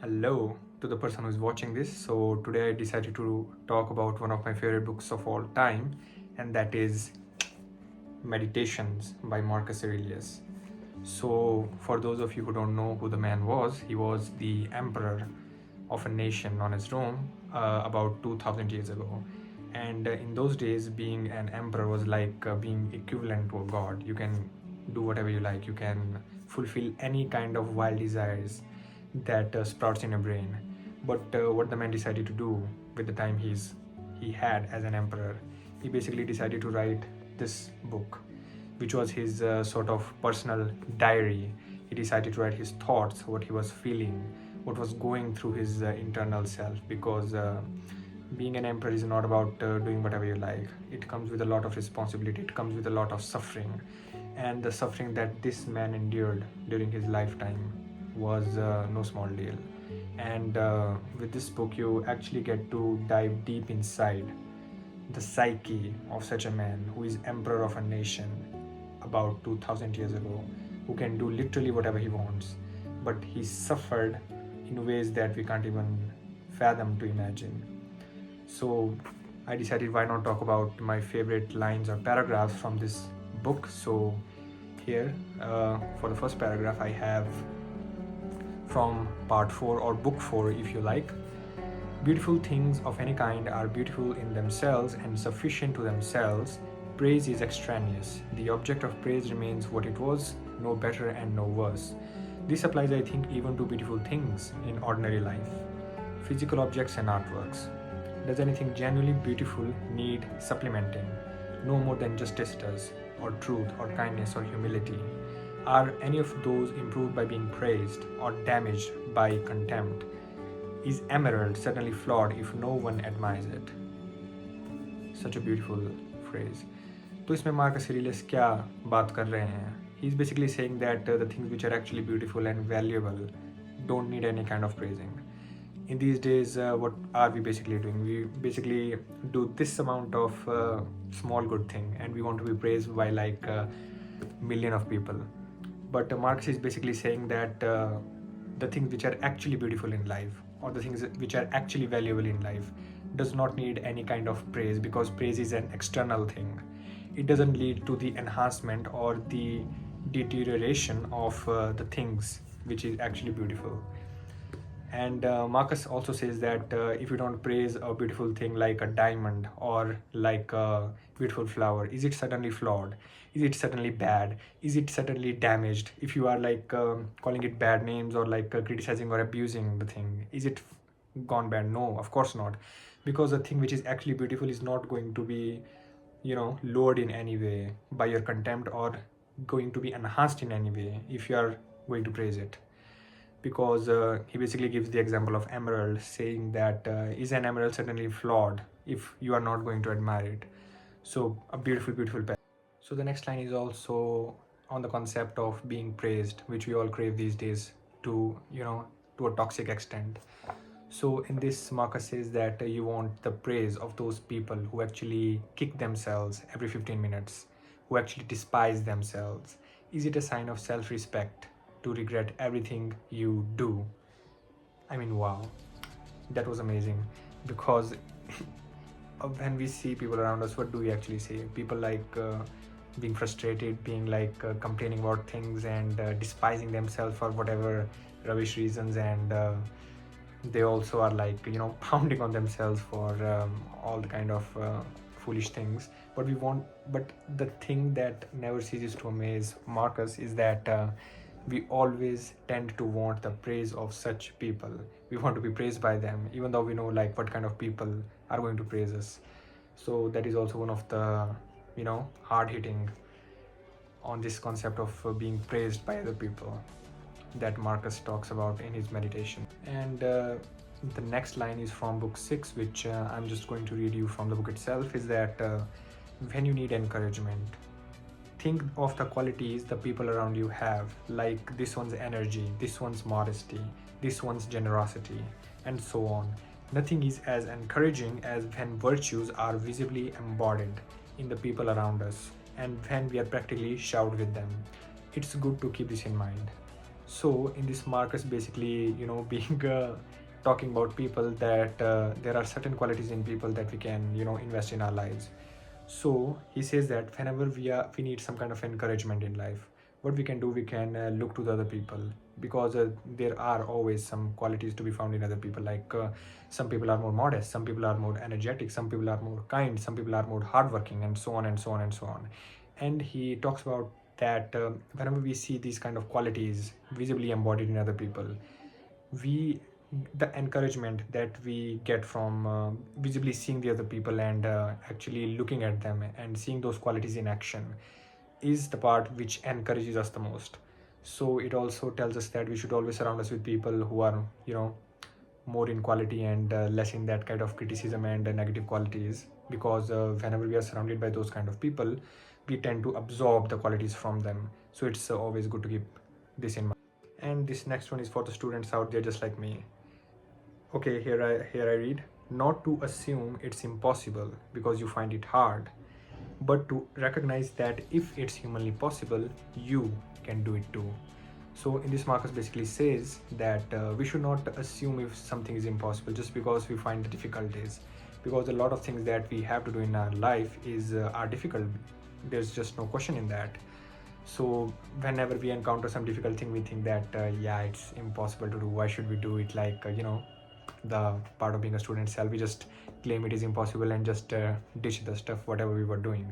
Hello to the person who's watching this. So, today I decided to talk about one of my favorite books of all time, and that is Meditations by Marcus Aurelius. So, for those of you who don't know who the man was, he was the emperor of a nation known as Rome about 2000 years ago. And in those days, being an emperor was like being equivalent to a god. You can do whatever you like, you can fulfill any kind of wild desires that sprouts in your brain. But what the man decided to do with the time he had as an emperor, he basically decided to write this book, which was his sort of personal diary. He decided to write his thoughts, what he was feeling, what was going through his internal self, because being an emperor is not about doing whatever you like. It comes with a lot of responsibility, it comes with a lot of suffering, and the suffering that this man endured during his lifetime was no small deal. And with this book, you actually get to dive deep inside the psyche of such a man who is emperor of a nation about 2000 years ago, who can do literally whatever he wants, but he suffered in ways that we can't even fathom to imagine. So I decided, why not talk about my favorite lines or paragraphs from this book. So here, for the first paragraph, I have from part 4 or book 4 if you like. Beautiful things of any kind are beautiful in themselves and sufficient to themselves. Praise is extraneous. The object of praise remains what it was, no better and no worse. This applies, I think, even to beautiful things in ordinary life, physical objects and artworks. Does anything genuinely beautiful need supplementing? No more than justice does, or truth, or kindness, or humility. Are any of those improved by being praised or damaged by contempt? Is emerald suddenly flawed if no one admires it? Such a beautiful phrase. तो इसमें Marcus एरेलियस क्या बात कर रहे हैं? He is basically saying that the things which are actually beautiful and valuable don't need any kind of praising. In these days, what are we basically doing? We basically do this amount of small good thing, and we want to be praised by like a million of people. But Marx is basically saying that the things which are actually beautiful in life, or the things which are actually valuable in life, does not need any kind of praise, because praise is an external thing. It doesn't lead to the enhancement or the deterioration of the things which is actually beautiful. And Marcus also says that if you don't praise a beautiful thing like a diamond or like a beautiful flower, is it suddenly flawed? Is it suddenly bad? Is it suddenly damaged? If you are like calling it bad names or like criticizing or abusing the thing, is it gone bad? No, of course not. Because the thing which is actually beautiful is not going to be, lowered in any way by your contempt, or going to be enhanced in any way if you are going to praise it. Because he basically gives the example of emerald, saying that is an emerald certainly flawed if you are not going to admire it? So a beautiful, beautiful pen. So the next line is also on the concept of being praised, which we all crave these days to, to a toxic extent. So in this, Marcus says that you want the praise of those people who actually kick themselves every 15 minutes, who actually despise themselves. Is it a sign of self-respect to regret everything you do? I mean, wow, that was amazing. Because when we see people around us, what do we actually say? People like being frustrated, being like complaining about things, and despising themselves for whatever rubbish reasons, and they also are like pounding on themselves for all the kind of foolish things. But the thing that never ceases to amaze Marcus is that we always tend to want the praise of such people. We want to be praised by them, even though we know like what kind of people are going to praise us. So that is also one of the hard hitting on this concept of being praised by other people that Marcus talks about in his meditation. And the next line is from book 6, which I'm just going to read you from the book itself, is that when you need encouragement, think of the qualities the people around you have, like this one's energy, this one's modesty, this one's generosity, and so on. Nothing is as encouraging as when virtues are visibly embodied in the people around us, and when we are practically showered with them. It's good to keep this in mind. So in this, Marcus basically, being talking about people that there are certain qualities in people that we can, invest in our lives. So he says that whenever we need some kind of encouragement in life, what we can do, we can look to the other people, because there are always some qualities to be found in other people. Like some people are more modest, some people are more energetic, some people are more kind, some people are more hardworking, and so on and so on and so on. And he talks about that whenever we see these kind of qualities visibly embodied in other people, we the encouragement that we get from visibly seeing the other people and actually looking at them and seeing those qualities in action is the part which encourages us the most. So it also tells us that we should always surround us with people who are, more in quality and less in that kind of criticism and negative qualities, because whenever we are surrounded by those kind of people, we tend to absorb the qualities from them. So it's always good to keep this in mind. And this next one is for the students out there just like me. Okay, here I read: not to assume it's impossible because you find it hard, but to recognize that if it's humanly possible, you can do it too. So in this, Marcus basically says that we should not assume if something is impossible just because we find the difficulties, because a lot of things that we have to do in our life are difficult. There's just no question in that. So whenever we encounter some difficult thing, we think that yeah, it's impossible to do. Why should we do it? Like the part of being a student self, we just claim it is impossible and just ditch the stuff whatever we were doing.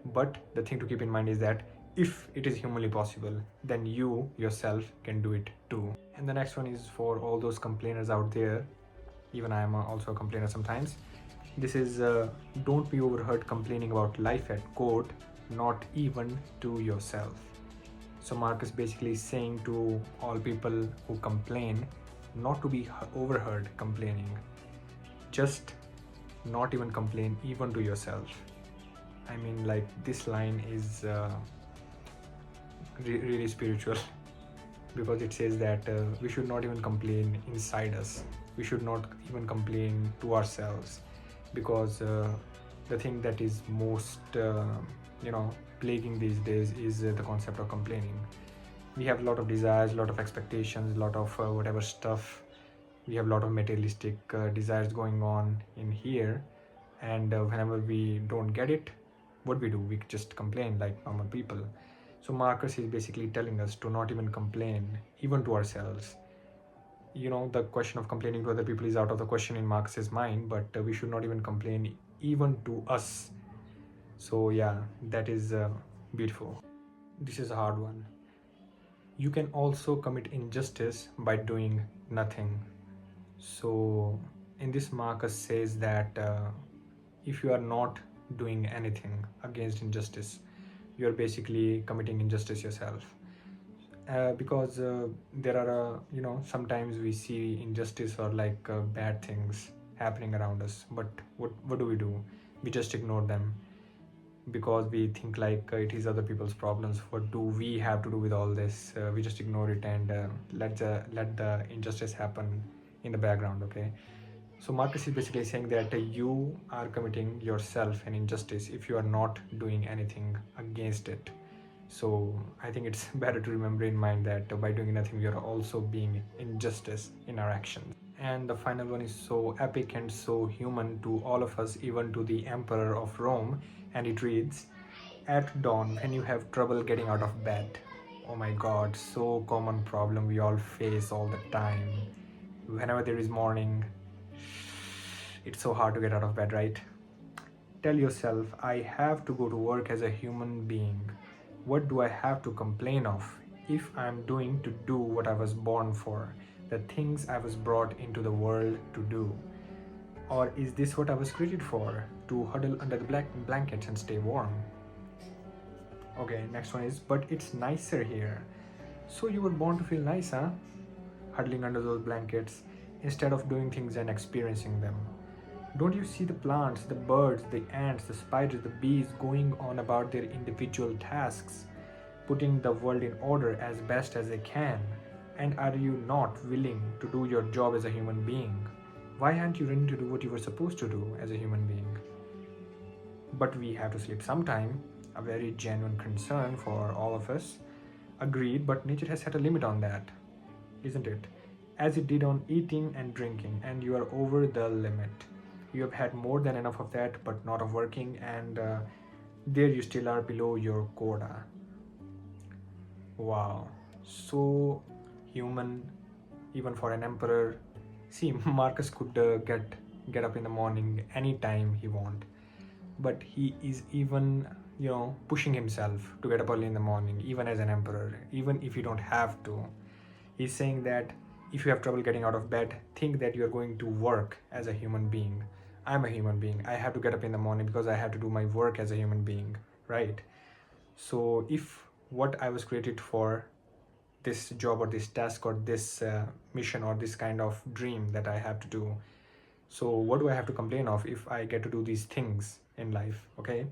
But the thing to keep in mind is that if it is humanly possible, then you yourself can do it too. And the next one is for all those complainers out there. Even I am also a complainer sometimes. This is don't be overheard complaining about life at court, not even to yourself. So Marcus basically is saying to all people who complain not to be overheard complaining. Just not even complain even to yourself. I mean, like, this line is really spiritual, because it says that we should not even complain inside us. We should not even complain to ourselves, because the thing that is most plaguing these days is the concept of complaining. We have a lot of desires, a lot of expectations, a lot of whatever stuff. We have a lot of materialistic desires going on in here, and whenever we don't get it, what we do, we just complain like normal people. So Marcus is basically telling us to not even complain even to ourselves. The question of complaining to other people is out of the question in Marcus's mind, but we should not even complain even to us. So yeah, that is beautiful. This is a hard one. You can also commit injustice by doing nothing. So in this, Marcus says that if you are not doing anything against injustice, you're basically committing injustice yourself. Because there are sometimes we see injustice or like bad things happening around us, but what do? We just ignore them, because we think like it is other people's problems. What do we have to do with all this? We just ignore it and let the injustice happen in the background. Okay, so Marcus is basically saying that you are committing yourself an injustice if you are not doing anything against it. So I think it's better to remember in mind that by doing nothing, we are also being injustice in our actions. And the final one is so epic and so human to all of us, even to the Emperor of Rome. And it reads: at dawn, when you have trouble getting out of bed. Oh my god, so common problem we all face all the time. Whenever there is morning, it's so hard to get out of bed, right? Tell yourself, I have to go to work as a human being. What do I have to complain of if I'm doing to do what I was born for, the things I was brought into the world to do? Or is this what I was created for, to huddle under the blankets and stay warm? Okay, next one is, but it's nicer here. So you were born to feel nice, huh? Huddling under those blankets instead of doing things and experiencing them. Don't you see the plants, the birds, the ants, the spiders, the bees going on about their individual tasks, putting the world in order as best as they can? And are you not willing to do your job as a human being? Why aren't you ready to do what you were supposed to do as a human being? But we have to sleep sometime, a very genuine concern for all of us. Agreed, but nature has set a limit on that, isn't it? As it did on eating and drinking, and you are over the limit. You have had more than enough of that, but not of working, and there you still are below your quota. Wow, so human, even for an emperor. See, Marcus could get up in the morning anytime he want, but he is even pushing himself to get up early in the morning, even as an emperor, even if you don't have to. He's saying that if you have trouble getting out of bed, think that you're going to work as a human being. I'm a human being. I have to get up in the morning because I have to do my work as a human being, right? So if what I was created for, this job or this task or this mission or this kind of dream that I have to do, so what do I have to complain of if I get to do these things in life? Okay.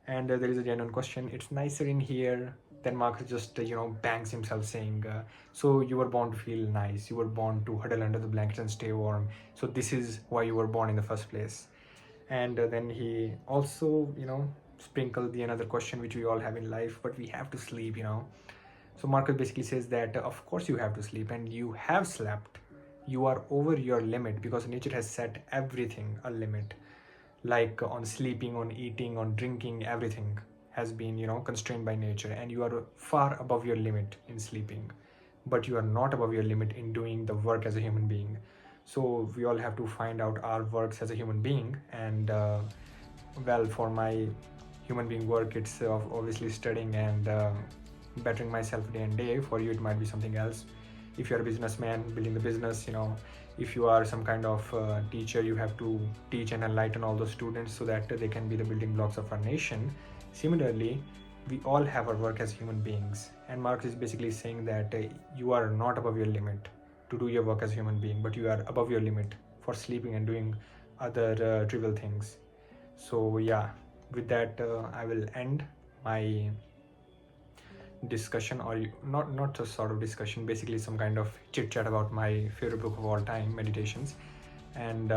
And there is a genuine question, it's nicer in here. Then Marcus just bangs himself saying, so you were born to feel nice, you were born to huddle under the blankets and stay warm, so this is why you were born in the first place. And then he also sprinkled the another question which we all have in life, but we have to sleep. So Marcus basically says that of course you have to sleep, and you have slept. You are over your limit because nature has set everything a limit, like on sleeping, on eating, on drinking. Everything has been constrained by nature, and you are far above your limit in sleeping, but you are not above your limit in doing the work as a human being. So we all have to find out our works as a human being. And well, for my human being work, it's obviously studying and bettering myself day and day. For you it might be something else. If you're a businessman building the business, if you are some kind of teacher, you have to teach and enlighten all those students so that they can be the building blocks of our nation. Similarly, we all have our work as human beings, and Marx is basically saying that you are not above your limit to do your work as a human being, but you are above your limit for sleeping and doing other trivial things. So yeah, with that I will end my discussion, or not a sort of discussion, basically some kind of chit chat about my favorite book of all time, Meditations. And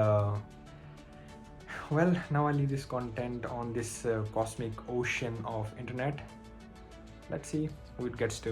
well, now I leave this content on this cosmic ocean of internet. Let's see who it gets to.